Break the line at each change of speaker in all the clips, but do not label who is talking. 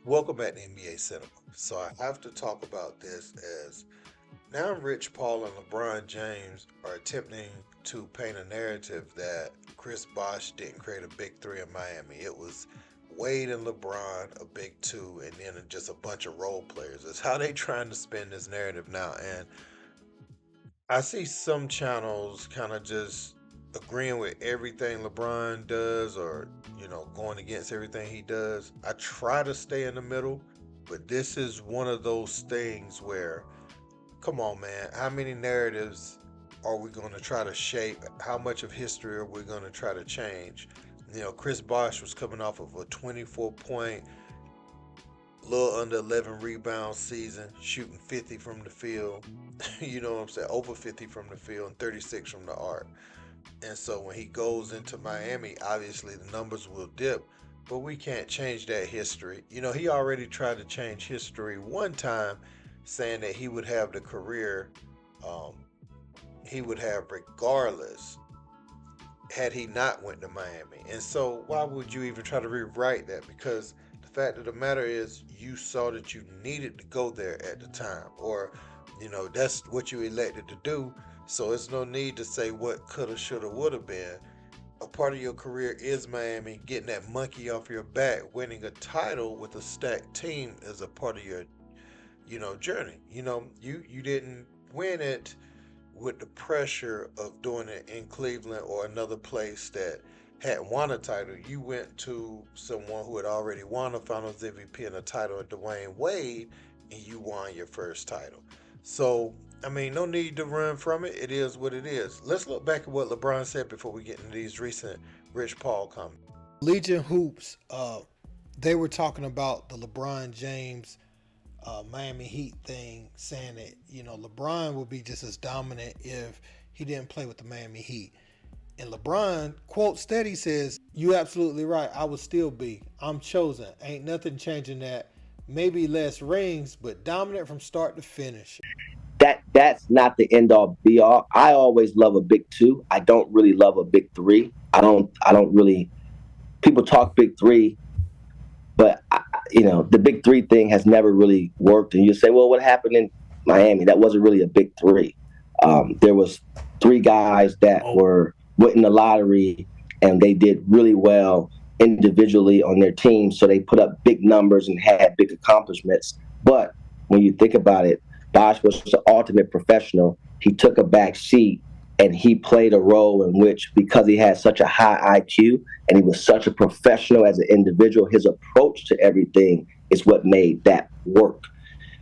Welcome back to NBA Cinema. So I have to talk about this as now Rich Paul and LeBron James are attempting to paint a narrative that Chris Bosh didn't create a big three in Miami. It was Wade and LeBron, a big two, and then just a bunch of role players. It's how they trying to spin this narrative now. And I see some channels kind of just agreeing with everything LeBron does or, going against everything he does. I try to stay in the middle, but this is one of those things where, come on, man, how many narratives are we going to try to shape? How much of history are we going to try to change? Chris Bosh was coming off of a 24-point, little under 11 rebound season, shooting 50 from the field. You know what I'm saying? Over 50 from the field and 36 from the arc. And so when he goes into Miami, obviously the numbers will dip, but we can't change that history. He already tried to change history one time, saying that he would have the career um, he would have regardless had he not went to Miami. And so why would you even try to rewrite that? Because the fact of the matter is you saw that you needed to go there at the time, or that's what you elected to do. So it's no need to say what coulda, shoulda, woulda been. A part of your career is Miami. Getting that monkey off your back, winning a title with a stacked team is a part of your, journey. You didn't win it with the pressure of doing it in Cleveland or another place that had won a title. You went to someone who had already won a Finals MVP and a title, Dwayne Wade, and you won your first title. So, no need to run from it. It is what it is. Let's look back at what LeBron said before we get into these recent Rich Paul comments. Legion Hoops, they were talking about the LeBron James Miami Heat thing, saying that, LeBron would be just as dominant if he didn't play with the Miami Heat. And LeBron, quote steady, says, "You absolutely right. I would still be. I'm chosen. Ain't nothing changing that. Maybe less rings, but dominant from start to finish."
That's not the end all be all. I always love a big two. I don't really love a big three. I don't really. People talk big three, but the big three thing has never really worked. And you say, well, what happened in Miami? That wasn't really a big three. There was three guys that went in the lottery, and they did really well individually on their team. So they put up big numbers and had big accomplishments. But when you think about it, Bosh was the ultimate professional. He took a back seat, and he played a role in which, because he had such a high IQ and he was such a professional as an individual, his approach to everything is what made that work.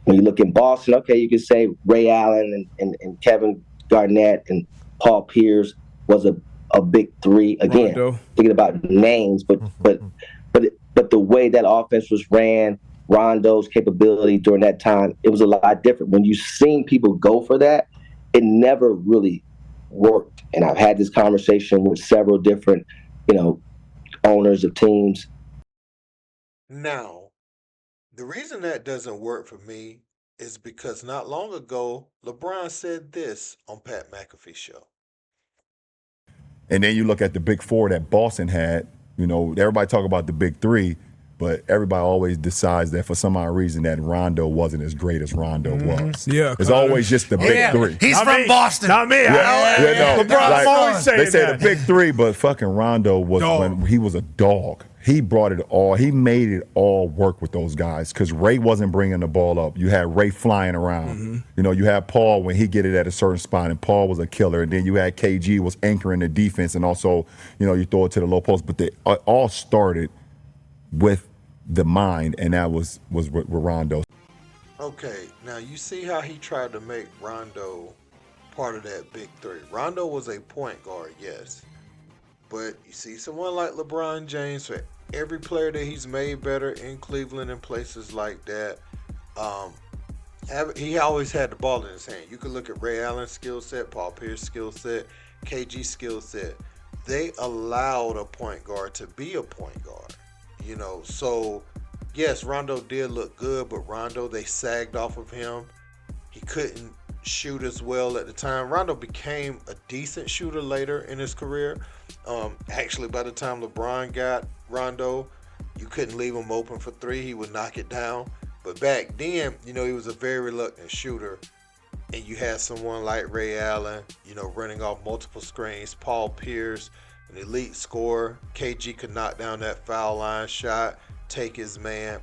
When you look in Boston, okay, you can say Ray Allen and Kevin Garnett and Paul Pierce was a big three. Again,
Rondo.
Thinking about names, but the way that offense was ran, Rondo's capability during that time, it was a lot different. When you've seen people go for that, it never really worked. And I've had this conversation with several different, owners of teams.
Now, the reason that doesn't work for me is because not long ago, LeBron said this on Pat McAfee's show.
And then you look at the big four that Boston had. Everybody talk about the big three, but everybody always decides that for some odd reason that Rondo wasn't as great as Rondo was.
Yeah,
it's always just the big three.
He's
Not
from
me.
Boston.
Not me.
LeBron's
always saying
they say
that.
the big three, but fucking Rondo was when he was a dog. He brought it all. He made it all work with those guys because Ray wasn't bringing the ball up. You had Ray flying around. You had Paul when he get it at a certain spot, and Paul was a killer. And then you had KG was anchoring the defense, and also, you throw it to the low post. But they all started with the mind, and that was with Rondo.
Okay, now you see how he tried to make Rondo part of that big three. Rondo was a point guard, yes. But you see someone like LeBron James, for every player that he's made better in Cleveland and places like that, he always had the ball in his hand. You could look at Ray Allen's skill set, Paul Pierce's skill set, KG's skill set. They allowed a point guard to be a point guard. So yes, Rondo did look good, but Rondo, they sagged off of him. He couldn't shoot as well at the time. Rondo became a decent shooter later in his career. Actually, by the time LeBron got Rondo, You couldn't leave him open for three. He would knock it down. But back then, he was a very reluctant shooter. And you had someone like Ray Allen, running off multiple screens. Paul Pierce, an elite scorer. KG could knock down that foul line shot, take his man,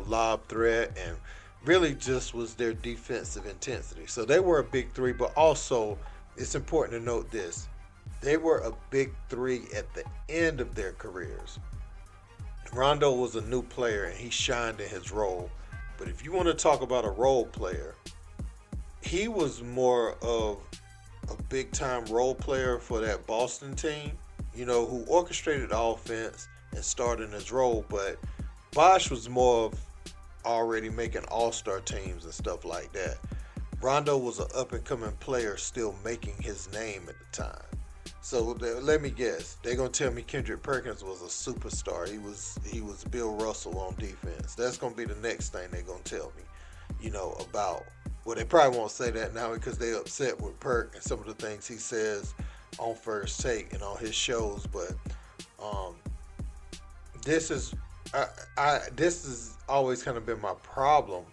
lob threat, and really just was their defensive intensity. So they were a big three, but also it's important to note this. They were a big three at the end of their careers. Rondo was a new player and he shined in his role. But if you want to talk about a role player, he was more of a big time role player for that Boston team, who orchestrated the offense and started in his role. But Bosh was more of already making all-star teams and stuff like that. Rondo was an up-and-coming player still making his name at the time. So let me guess, they're going to tell me Kendrick Perkins was a superstar. He was Bill Russell on defense. That's going to be the next thing they're going to tell me, about. Well, they probably won't say that now because they're upset with Perk and some of the things he says on First Take and on his shows. But this is always kind of been my problem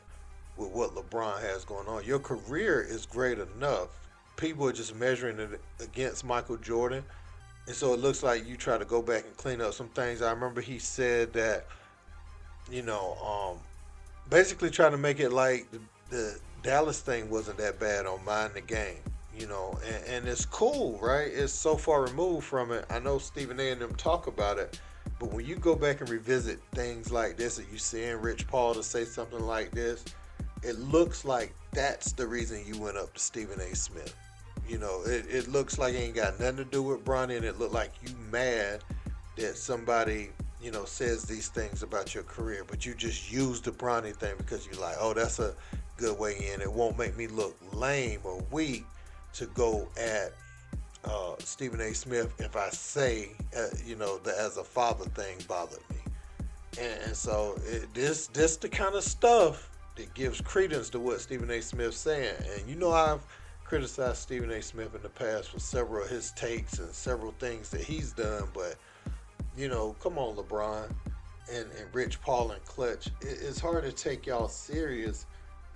with what LeBron has going on. Your career is great enough. People are just measuring it against Michael Jordan. And so it looks like you try to go back and clean up some things. I remember he said that, basically trying to make it like the Dallas thing wasn't that bad on Mind the Game, and it's cool, right? It's so far removed from it. I know Stephen A and them talk about it, but when you go back and revisit things like this, and you seeing Rich Paul to say something like this, it looks like that's the reason you went up to Stephen A. Smith. It looks like it ain't got nothing to do with Bronny, and it looked like you mad that somebody, says these things about your career, but you just use the Bronny thing because you're like, oh, that's a good way in. It won't make me look lame or weak to go at Stephen A. Smith if I say, the as a father thing bothered me. And so this the kind of stuff that gives credence to what Stephen A. Smith's saying. And I've criticized Stephen A. Smith in the past for several of his takes and several things that he's done, but come on, LeBron and Rich Paul and Clutch. It's hard to take y'all serious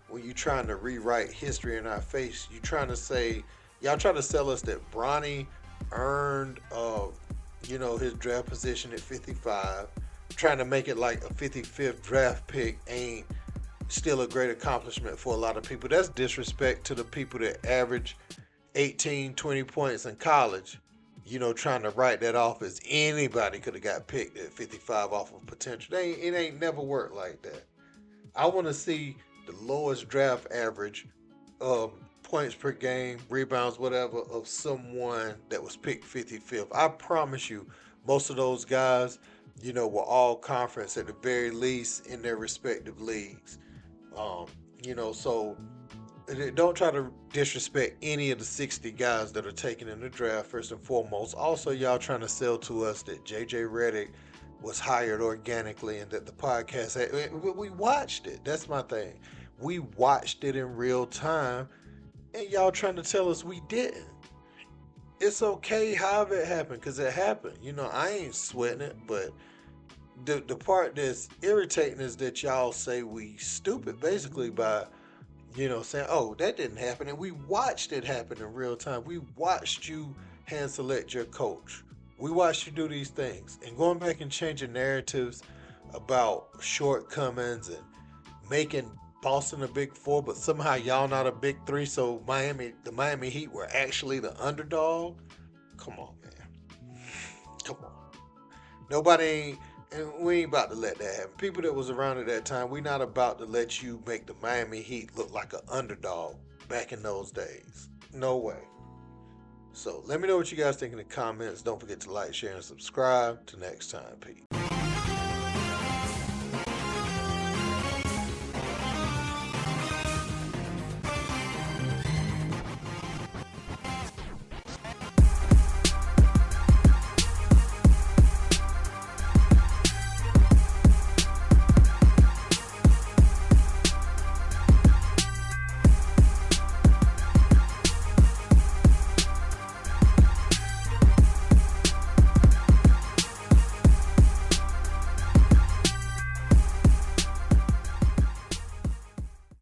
when you're trying to rewrite history in our face. You're trying to say, y'all trying to sell us that Bronny earned, his draft position at 55, trying to make it like a 55th draft pick ain't still a great accomplishment for a lot of people. That's disrespect to the people that average 18, 20 points in college, trying to write that off as anybody could have got picked at 55 off of potential. It ain't never worked like that. I want to see the lowest draft average, points per game, rebounds, whatever, of someone that was picked 55th. I promise you, most of those guys, were all conference at the very least in their respective leagues. So don't try to disrespect any of the 60 guys that are taken in the draft, first and foremost. Also, y'all trying to sell to us that JJ Redick was hired organically and that the podcast we watched it. That's my thing. We watched it in real time, and y'all trying to tell us we didn't. It's okay however it happened, because it happened. I ain't sweating it, but the part that's irritating is that y'all say we stupid basically by, saying, oh, that didn't happen. And we watched it happen in real time. We watched you hand select your coach. We watched you do these things. And going back and changing narratives about shortcomings and making Boston a big four, but somehow y'all not a big three, so the Miami Heat were actually the underdog. Come on, man. Come on. And we ain't about to let that happen. People that was around at that time, we not about to let you make the Miami Heat look like an underdog back in those days. No way. So let me know what you guys think in the comments. Don't forget to like, share, and subscribe. Till next time, peace.